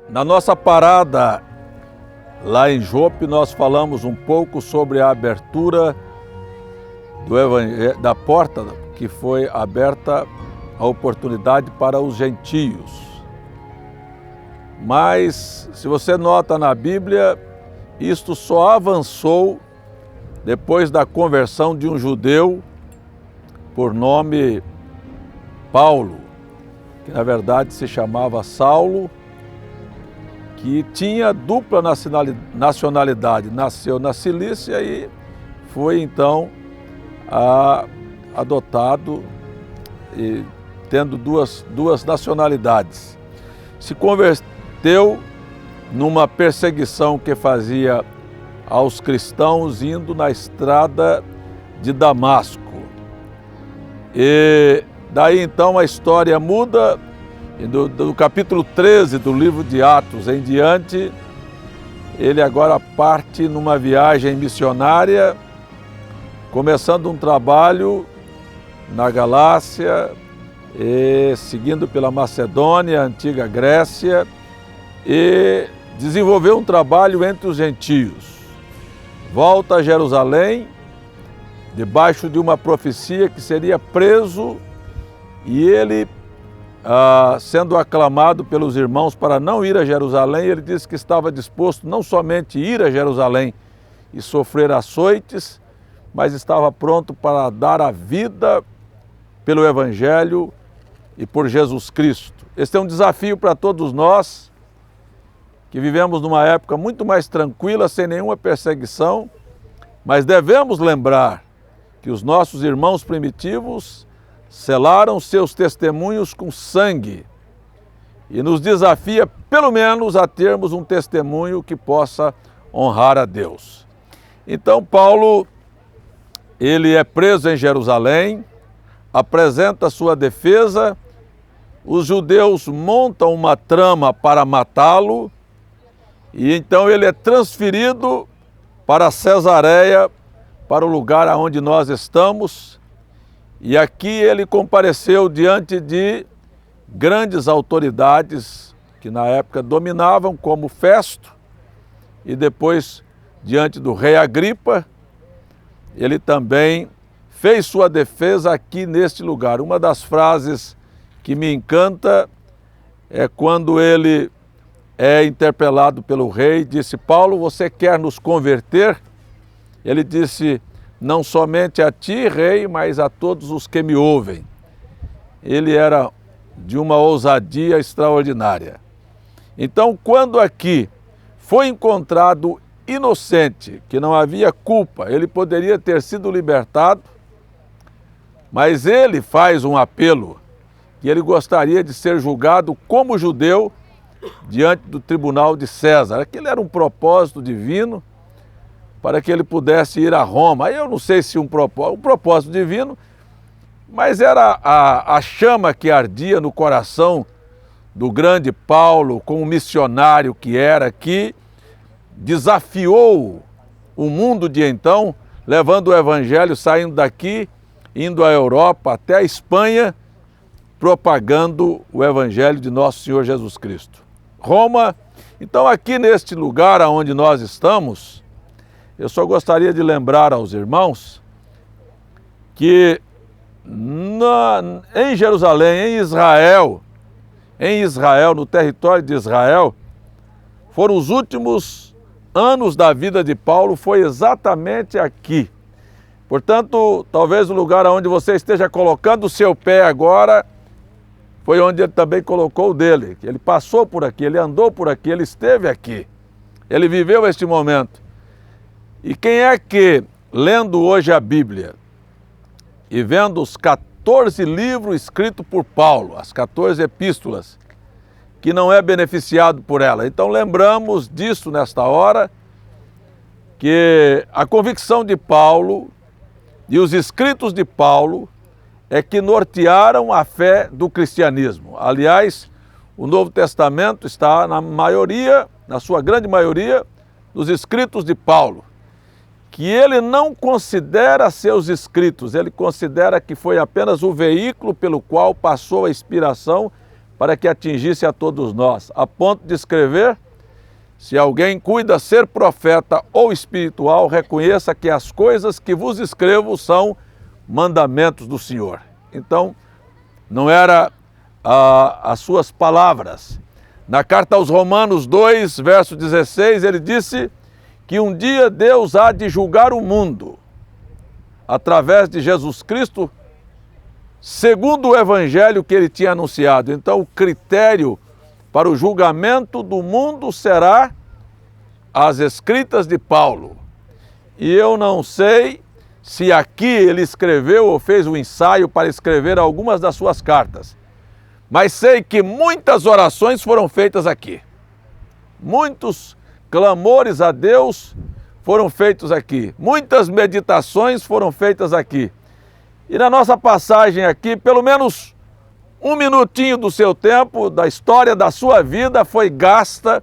Na nossa parada lá em Jope, nós falamos um pouco sobre a abertura da porta que foi aberta a oportunidade para os gentios. Mas, se você nota na Bíblia, isto só avançou depois da conversão de um judeu por nome Paulo, que na verdade se chamava Saulo, que tinha dupla nacionalidade, nasceu na Cilícia e foi então adotado, e tendo duas nacionalidades. Se converteu numa perseguição que fazia aos cristãos indo na estrada de Damasco. E daí então a história muda, e do capítulo 13 do livro de Atos em diante, ele agora parte numa viagem missionária, começando um trabalho na Galácia, e seguindo pela Macedônia, antiga Grécia, e desenvolveu um trabalho entre os gentios. Volta a Jerusalém, debaixo de uma profecia que seria preso, e ele, sendo aclamado pelos irmãos para não ir a Jerusalém, ele disse que estava disposto não somente a ir a Jerusalém e sofrer açoites, mas estava pronto para dar a vida pelo Evangelho e por Jesus Cristo. Este é um desafio para todos nós, que vivemos numa época muito mais tranquila, sem nenhuma perseguição, mas devemos lembrar que os nossos irmãos primitivos selaram seus testemunhos com sangue e nos desafia, pelo menos, a termos um testemunho que possa honrar a Deus. Então, Paulo, ele é preso em Jerusalém, apresenta sua defesa, os judeus montam uma trama para matá-lo, e então ele é transferido para Cesareia, para o lugar onde nós estamos, e aqui ele compareceu diante de grandes autoridades que na época dominavam, como Festo, e depois diante do rei Agripa. Ele também fez sua defesa aqui neste lugar. Uma das frases que me encanta é quando ele é interpelado pelo rei, disse: Paulo, você quer nos converter? Ele disse: não somente a ti, rei, mas a todos os que me ouvem. Ele era de uma ousadia extraordinária. Então, quando aqui foi encontrado inocente, que não havia culpa, ele poderia ter sido libertado, mas ele faz um apelo que ele gostaria de ser julgado como judeu diante do tribunal de César. Aquele era um propósito divino para que ele pudesse ir a Roma. Aí eu não sei se um propósito divino, mas era a chama que ardia no coração do grande Paulo, como missionário que era, que desafiou o mundo de então, levando o evangelho, saindo daqui, indo à Europa, até a Espanha, propagando o evangelho de nosso Senhor Jesus Cristo. Roma. Então, aqui neste lugar onde nós estamos, eu só gostaria de lembrar aos irmãos que em Jerusalém, em Israel, no território de Israel, foram os últimos anos da vida de Paulo, foi exatamente aqui. Portanto, talvez o lugar onde você esteja colocando o seu pé agora, foi onde ele também colocou o dele. Ele passou por aqui, ele andou por aqui, ele esteve aqui. Ele viveu este momento. E quem é que, lendo hoje a Bíblia e vendo os 14 livros escritos por Paulo, as 14 epístolas, que não é beneficiado por ela? Então lembramos disso nesta hora, que a convicção de Paulo e os escritos de Paulo é que nortearam a fé do cristianismo. Aliás, o Novo Testamento está na sua grande maioria, nos escritos de Paulo, que ele não considera seus escritos, ele considera que foi apenas o veículo pelo qual passou a inspiração para que atingisse a todos nós, a ponto de escrever: se alguém cuida ser profeta ou espiritual, reconheça que as coisas que vos escrevo são mandamentos do Senhor. Então, não era as suas palavras. Na carta aos Romanos 2, verso 16, ele disse que um dia Deus há de julgar o mundo através de Jesus Cristo, segundo o evangelho que ele tinha anunciado. Então, o critério para o julgamento do mundo será as escritas de Paulo. E eu não sei se aqui ele escreveu ou fez um ensaio para escrever algumas das suas cartas, mas sei que muitas orações foram feitas aqui. Muitos clamores a Deus foram feitos aqui. Muitas meditações foram feitas aqui. E na nossa passagem aqui, pelo menos um minutinho do seu tempo, da história da sua vida, foi gasta,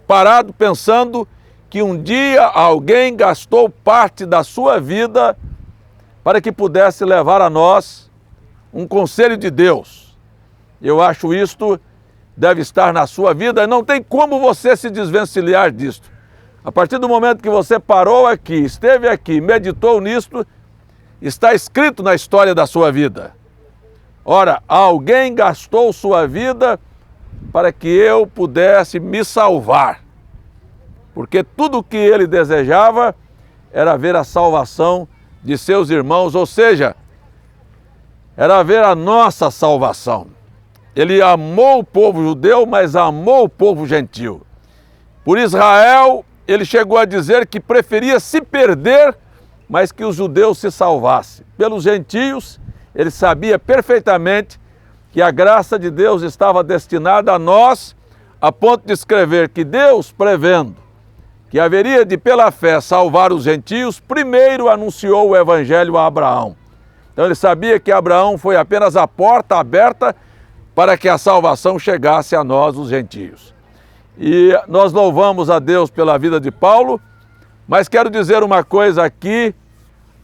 parado pensando que um dia alguém gastou parte da sua vida para que pudesse levar a nós um conselho de Deus. Eu acho isto deve estar na sua vida, não tem como você se desvencilhar disto. A partir do momento que você parou aqui, esteve aqui, meditou nisto, está escrito na história da sua vida. Ora, alguém gastou sua vida para que eu pudesse me salvar, porque tudo o que ele desejava era ver a salvação de seus irmãos, ou seja, era ver a nossa salvação. Ele amou o povo judeu, mas amou o povo gentil. Por Israel, ele chegou a dizer que preferia se perder, mas que os judeus se salvassem. Pelos gentios, ele sabia perfeitamente que a graça de Deus estava destinada a nós, a ponto de escrever que Deus, prevendo que haveria de pela fé salvar os gentios, primeiro anunciou o evangelho a Abraão. Então ele sabia que Abraão foi apenas a porta aberta para que a salvação chegasse a nós, os gentios. E nós louvamos a Deus pela vida de Paulo, mas quero dizer uma coisa aqui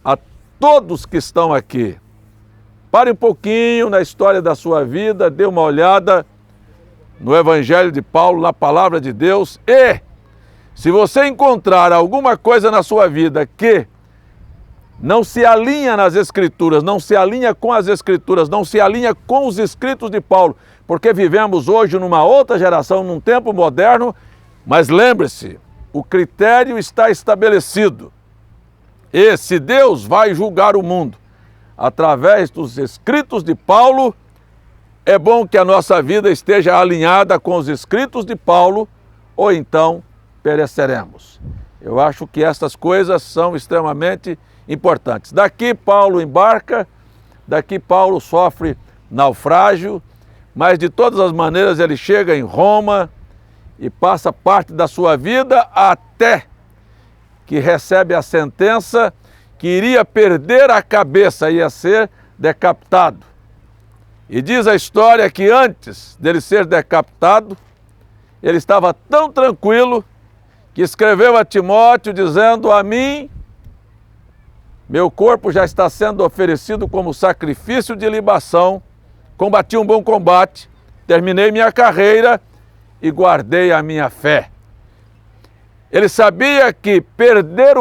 a todos que estão aqui. Pare um pouquinho na história da sua vida, dê uma olhada no Evangelho de Paulo, na Palavra de Deus, e se você encontrar alguma coisa na sua vida que não se alinha nas Escrituras, não se alinha com as Escrituras, não se alinha com os escritos de Paulo, porque vivemos hoje numa outra geração, num tempo moderno, mas lembre-se, o critério está estabelecido. E se Deus vai julgar o mundo através dos escritos de Paulo, é bom que a nossa vida esteja alinhada com os escritos de Paulo, ou então pereceremos. Eu acho que estas coisas são extremamente importantes. Daqui Paulo embarca, daqui Paulo sofre naufrágio, mas de todas as maneiras ele chega em Roma e passa parte da sua vida até que recebe a sentença que iria perder a cabeça, ia ser decapitado. E diz a história que antes dele ser decapitado, ele estava tão tranquilo que escreveu a Timóteo dizendo: a mim, meu corpo já está sendo oferecido como sacrifício de libação, combati um bom combate, terminei minha carreira e guardei a minha fé. Ele sabia que perder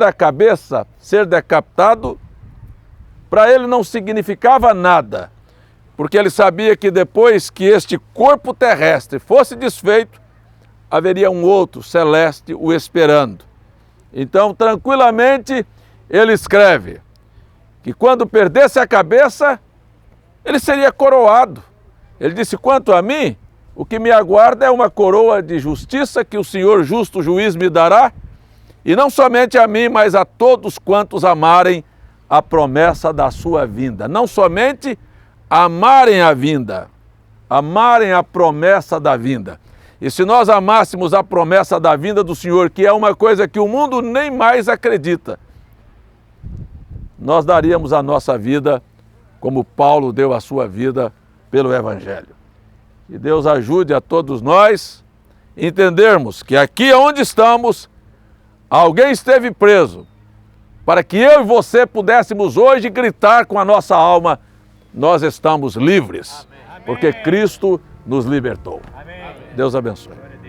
a cabeça, ser decapitado, para ele não significava nada, porque ele sabia que depois que este corpo terrestre fosse desfeito, haveria um outro celeste o esperando. Então, tranquilamente, ele escreve que quando perdesse a cabeça, ele seria coroado. Ele disse: quanto a mim, o que me aguarda é uma coroa de justiça que o Senhor justo juiz me dará, e não somente a mim, mas a todos quantos amarem a promessa da sua vinda. Não somente amarem a vinda, amarem a promessa da vinda. E se nós amássemos a promessa da vinda do Senhor, que é uma coisa que o mundo nem mais acredita, nós daríamos a nossa vida como Paulo deu a sua vida pelo Evangelho. Que Deus ajude a todos nós a entendermos que aqui onde estamos, alguém esteve preso, para que eu e você pudéssemos hoje gritar com a nossa alma: nós estamos livres. Amém. porque Cristo nos libertou. Amém. Deus abençoe. Glória a Deus.